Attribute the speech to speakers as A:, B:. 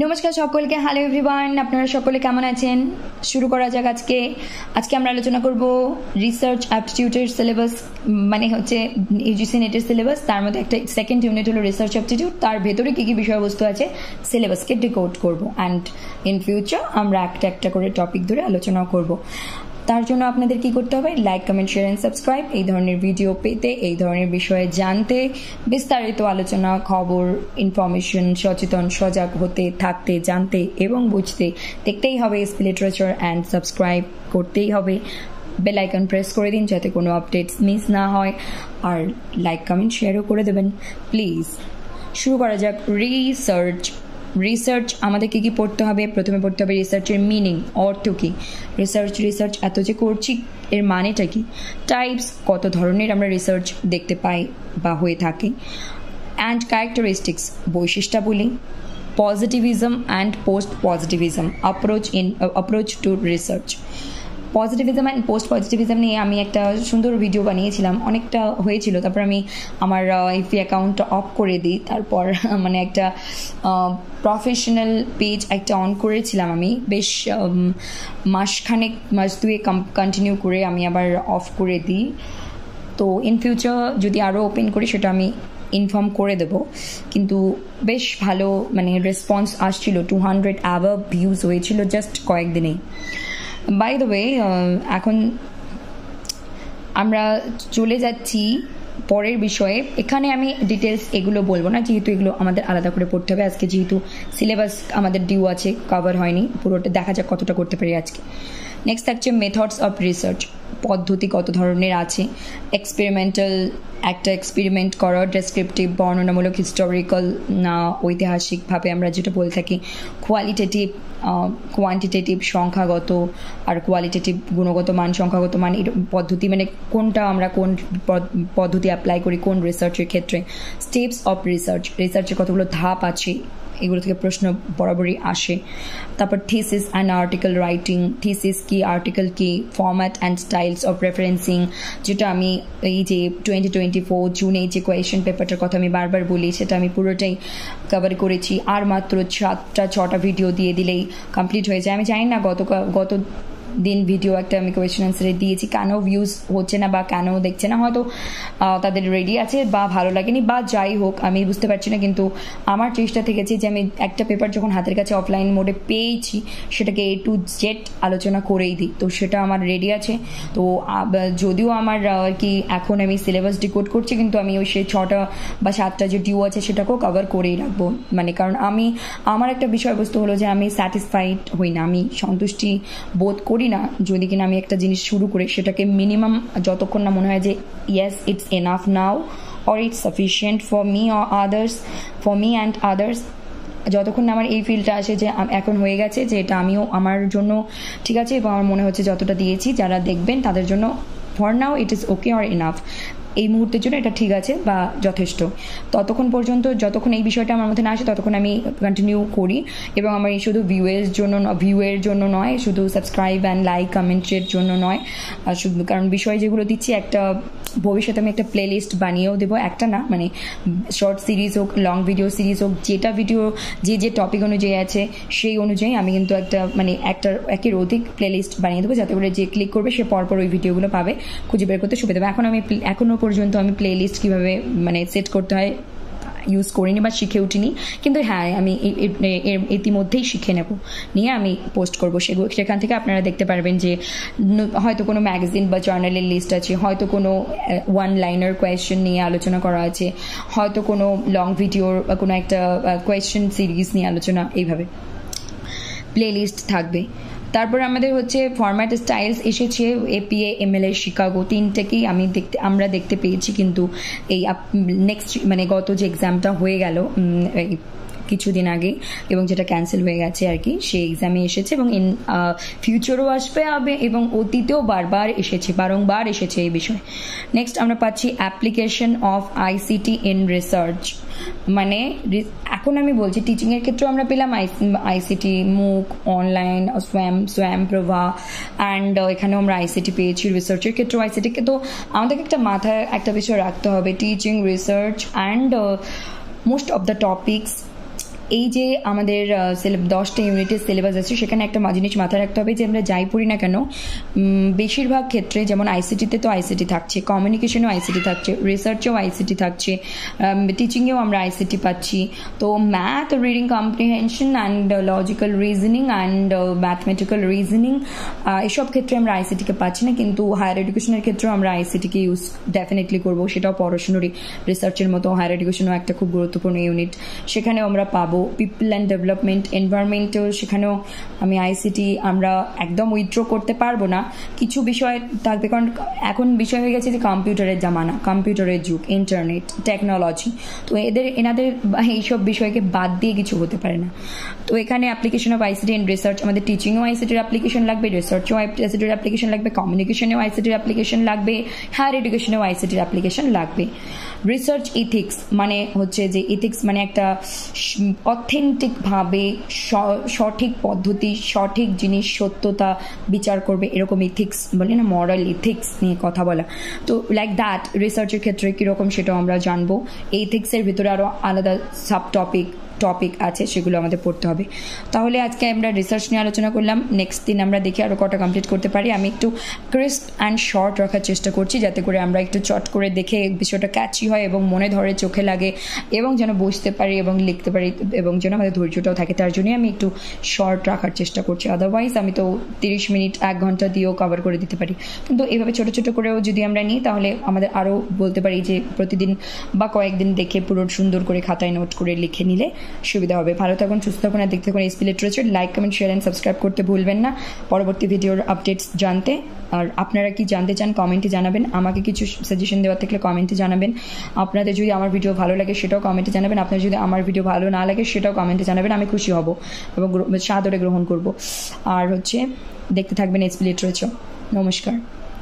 A: নমস্কার সকলকে। Hello everyone, আপনারা সকলে কেমন আছেন? শুরু করা যাক। আজকে আমরা আলোচনা করব রিসার্চ অ্যাপটিটিউডের সিলেবাস, মানে হচ্ছে ইউজিসি নেটের সিলেবাস। তার মধ্যে একটা সেকেন্ড ইউনিট হলো রিসার্চ অ্যাপটিটিউড। তার ভেতরে কী কী বিষয়বস্তু আছে সিলেবাসকে ডিকোড করব, অ্যান্ড ইন ফিউচার আমরা একটা একটা করে টপিক ধরে আলোচনা করব। তার জন্য আপনাদের কি করতে হবে? Like, comment, share and subscribe. এই ধরনের ভিডিও পেতে, এই ধরনের বিষয়ে জানতে, বিস্তারিত আলোচনা, খবর, ইনফরমেশন, সচেতন, সজাগ হতে, থাকতে, জানতে এবং বুঝতে দেখতেই হবে এসপি লিটারেচার, অ্যান্ড সাবস্ক্রাইব করতেই হবে। বেল আইকন প্রেস করে দিন যাতে কোনো আপডেটস মিস না হয়, আর লাইক, কমেন্ট, শেয়ারও করে দেবেন প্লিজ। শুরু করা যাক। রিসার্চ আমাদের কি কি পড়তে হবে? প্রথমে পড়তে হবে রিসার্চের মিনিং, অর্থ কি। রিসার্চ এত যে করছি এর মানেটা কি। টাইপস, কত ধরনের আমরা রিসার্চ দেখতে পাই বা হয়ে থাকে। অ্যান্ড ক্যারেক্টারিস্টিক্স, বৈশিষ্ট্যাবলী। Positivism and post positivism, approach to research. Positivism and post positivism নিয়ে আমি একটা সুন্দর ভিডিও বানিয়েছিলাম, অনেকটা হয়েছিল। তারপর আমি আমার এফবি অ্যাকাউন্টটা অফ করে দিই। তারপর মানে একটা প্রফেশনাল পেজ একটা অন করেছিলাম আমি, বেশ মাস দুয়েক কন্টিনিউ করে আমি আবার অফ করে দিই। তো ইন ফিউচার যদি আরও ওপেন করি সেটা আমি ইনফর্ম করে দেব। কিন্তু বেশ ভালো মানে রেসপন্স আসছিল, 200 অ্যাবাভ ভিউজ হয়েছিল জাস্ট কয়েকদিনেই। বাই দ্য ওয়ে, এখন আমরা চলে যাচ্ছি পরের বিষয়ে। এখানে আমি ডিটেলস এগুলো বলবো না, যেহেতু এগুলো আমাদের আলাদা করে পড়তে হবে আজকে, যেহেতু সিলেবাস আমাদের ডিউ আছে, কভার হয়নি পুরোটা। দেখা যাক কতটা করতে পারি আজকে। নেক্সট থাকছে মেথডস অফ রিসার্চ, পদ্ধতি কত ধরনের আছে। এক্সপেরিমেন্টাল, একটা এক্সপেরিমেন্ট করা। ডেসক্রিপটিভ, বর্ণনামূলক, হিস্টোরিক্যাল না ঐতিহাসিকভাবে আমরা যেটা বলে থাকি। কোয়ান্টিটেটিভ, সংখ্যাগত, আর কোয়ালিটেটিভ গুণগত মান, সংখ্যাগত মান। এর পদ্ধতি মানে কোনটা আমরা কোন পদ্ধতি অ্যাপ্লাই করি কোন রিসার্চের ক্ষেত্রে। স্টেপস অফ রিসার্চের কতগুলো ধাপ আছে, এগুলো থেকে প্রশ্ন বরাবরই আসে। তারপর thesis and article writing, thesis কি, আর্টিকেল কি। Format and styles of referencing, যেটা আমি এই যে 2024 জুনে যে কোয়েশ্চেন পেপারটার কথা আমি বারবার বলি, সেটা আমি পুরোটাই কভার করেছি। আর মাত্র 7-6টা ভিডিও দিয়ে দিলেই কমপ্লিট হয়ে যায়। আমি জানি না গত দিন ভিডিও একটা আমি কোয়েশ্চেন আনসারে দিয়েছি, কেন ভিউজ হচ্ছে না বা কেন দেখছে না, হয়তো তাদের রেডি আছে বা ভালো লাগেনি বা যাই হোক আমি বুঝতে পারছি না। কিন্তু আমার চেষ্টা থেকেছে যে আমি একটা পেপার যখন হাতের কাছে অফলাইন মোডে পেয়েছি সেটাকে A to Z আলোচনা করেই দিই। তো সেটা আমার রেডি আছে। তো যদিও আমার আর কি এখন আমি সিলেবাস ডিকোড করছি, কিন্তু আমি ওই সেই 6টা বা 7টা যে ডিউ আছে সেটাকেও কভার করেই রাখবো। মানে কারণ আমার একটা বিষয়বস্তু হলো যে আমি স্যাটিসফাইড হই না, আমি সন্তুষ্টি বোধ করি না যদি কিনা আমি একটা জিনিস শুরু করে সেটাকে মিনিমাম যতক্ষণ না মনে হয় যে yes it's enough now, or it's sufficient for me and others, যতক্ষণ না আমার এই ফিলটা আসে যে এখন হয়ে গেছে যে এটা আমিও আমার জন্য ঠিক আছে এবং আমার মনে হচ্ছে যতটা দিয়েছি যারা দেখবেন তাদের জন্য for now it is okay or enough, এই মুহূর্তের জন্য এটা ঠিক আছে বা যথেষ্ট, ততক্ষণ পর্যন্ত যতক্ষণ এই বিষয়টা আমার মধ্যে না আসে ততক্ষণ আমি কন্টিনিউ করি। এবং আমার এই শুধু ভিউয়ের জন্য নয়, শুধু সাবস্ক্রাইব অ্যান্ড লাইক কমেন্টের জন্য নয়, শুধু কারণ বিষয় যেগুলো দিচ্ছি একটা ভবিষ্যতে আমি একটা প্লে লিস্ট বানিয়েও দেবো। একটা না, মানে শর্ট সিরিজ হোক, লং ভিডিও সিরিজ হোক, যেটা ভিডিও যে টপিক অনুযায়ী আছে সেই অনুযায়ী আমি কিন্তু একের অধিক প্লে লিস্ট বানিয়ে দেবো, যাতে করে যে ক্লিক করবে সে পরপর ওই ভিডিওগুলো পাবে, খুঁজে বের করতে সুবিধা হবে। এখনও পর্যন্ত আমি প্লে লিস্ট কীভাবে মানে সেট করতে হয় ইউজ করিনি বা শিখে উঠিনি, কিন্তু হ্যাঁ আমি ইতিমধ্যেই শিখে নেব, নিয়ে আমি পোস্ট করবো। সেখান থেকে আপনারা দেখতে পারবেন যে হয়তো কোনো ম্যাগাজিন বা জার্নালের লিস্ট আছে, হয়তো কোনো ওয়ান লাইনার কোয়েশ্চেন নিয়ে আলোচনা করা আছে, হয়তো কোনো লং ভিডিওর বা কোনো একটা কোয়েশ্চেন সিরিজ নিয়ে আলোচনা, এইভাবে প্লে লিস্ট থাকবে। তারপর আমাদের হচ্ছে ফরম্যাট স্টাইলস এসেছে, APA, MLA, শিকাগো, তিনটেকেই আমরা দেখতে পেয়েছি। কিন্তু এই নেক্সট মানে গত যে এক্সামটা হয়ে গেল কিছুদিন আগে এবং যেটা ক্যান্সেল হয়ে গেছে আর কি, সেই এক্সামে এসেছে এবং ইন ফিউচারও আসবে এবং অতীতেও বারবার এসেছে এই বিষয়। নেক্সট আমরা পাচ্ছি application of ICT in research, মানে এখন আমি বলছি টিচিংয়ের ক্ষেত্রেও আমরা পেলাম ICT, মুক, অনলাইন, স্বয়ংপ্রভা, অ্যান্ড এখানেও আমরা ICT পেয়েছি। রিসার্চের ক্ষেত্রেও ICT, তো আমাদেরকে মাথায় একটা বিষয় রাখতে হবে, teaching, research and most of the topics এই যে আমাদের 10টা ইউনিটের সিলেবাস আছে, সেখানে একটা জিনিস মাথায় রাখতে হবে যে আমরা যাই পড়ি না কেন, বেশিরভাগ ক্ষেত্রে যেমন আইসিটিতে তো আইসিটি থাকছে, কমিউনিকেশনেও আইসিটি থাকছে, রিসার্চেও আইসিটি থাকছে, টিচিংয়েও আমরা আইসিটি পাচ্ছি। তো math, reading comprehension and logical reasoning and mathematical reasoning, এসব ক্ষেত্রে আমরা আইসিটিকে পাচ্ছি না, কিন্তু হায়ার এডুকেশনের ক্ষেত্রেও আমরা আইসিটিকে ইউজ ডেফিনেটলি করবো। সেটাও পড়াশোনারই রিসার্চের মতো হায়ার এডুকেশনও একটা খুব গুরুত্বপূর্ণ ইউনিট, সেখানেও আমরা পাবো। পিপল অ্যান্ড ডেভেলপমেন্ট, এনভায়রনমেন্টেও সেখানেও আমি আইসিটি আমরা একদম উইথড্র করতে পারবো না, কিছু বিষয় থাকবে, কারণ এখন বিষয় হয়ে গেছে যে কম্পিউটারের জামানা, কম্পিউটারের যুগ, ইন্টারনেট, টেকনোলজি। তো এনাদের এইসব বিষয়কে বাদ দিয়ে কিছু হতে পারে না। তো এখানে application of ICT in research, আমাদের টিচিংয়েও আইসিটির অ্যাপ্লিকেশন লাগবে, রিসার্চেও আইসিটির অ্যাপ্লিকেশন লাগবে, কমিউনিকেশনেও আইসিটির অ্যাপ্লিকেশন লাগবে, হায়ার এডুকেশনেও আইসিটির অ্যাপ্লিকেশন লাগবে। রিসার্চ ইথিক্স মানে হচ্ছে যে ইথিক্স মানে একটা অথেন্টিকভাবে সঠিক পদ্ধতি, সঠিক জিনিস, সত্যতা বিচার করবে, এরকম ইথিক্স বলে না, মরাল ইথিক্স নিয়ে কথা বলা। তো লাইক দ্যাট রিসার্চের ক্ষেত্রে কীরকম সেটাও আমরা জানবো। এই ইথিক্সের ভিতরে আরও আলাদা সাব টপিক আছে, সেগুলো আমাদের পড়তে হবে। তাহলে আজকে আমরা রিসার্চ নিয়ে আলোচনা করলাম, নেক্সট দিন আমরা দেখি আরও কটা কমপ্লিট করতে পারি। আমি একটু ক্রিস্প অ্যান্ড শর্ট রাখার চেষ্টা করছি, যাতে করে আমরা একটু চট করে দেখে বিষয়টা ক্যাচি হয় এবং মনে ধরে, চোখে লাগে, এবং যেন বুঝতে পারি এবং লিখতে পারি, এবং যেন আমাদের ধৈর্যটাও থাকে। তার জন্যই আমি একটু শর্ট রাখার চেষ্টা করছি, আদারওয়াইজ আমি তো 30 মিনিট 1 ঘন্টা দিয়েও কভার করে দিতে পারি। কিন্তু এভাবে ছোটো ছোটো করেও যদি আমরা নিই, তাহলে আমাদের আরও বলতে পারি যে প্রতিদিন বা কয়েকদিন দেখে পুরো সুন্দর করে খাতায় নোট করে লিখে নিলে সুবিধা হবে। ভালো থাকুন, সুস্থ থাকুন, আর দেখতে থাকুন SP literature. Like, comment, share and subscribe করতে ভুলবেন না পরবর্তী ভিডিওর আপডেটস জানতে। আর আপনারা কি জানতে চান কমেন্টে জানাবেন, আমাকে কিছু সাজেশন দেওয়ার থাকলে কমেন্টে জানাবেন। আপনাদের যদি আমার ভিডিও ভালো লাগে সেটাও কমেন্টে জানাবেন, আপনার যদি আমার ভিডিও ভালো না লাগে সেটাও কমেন্টে জানাবেন, আমি খুশি হব এবং সাদরে গ্রহণ করব। আর হচ্ছে দেখতে থাকবেন এসপি লিটারেচার। নমস্কার।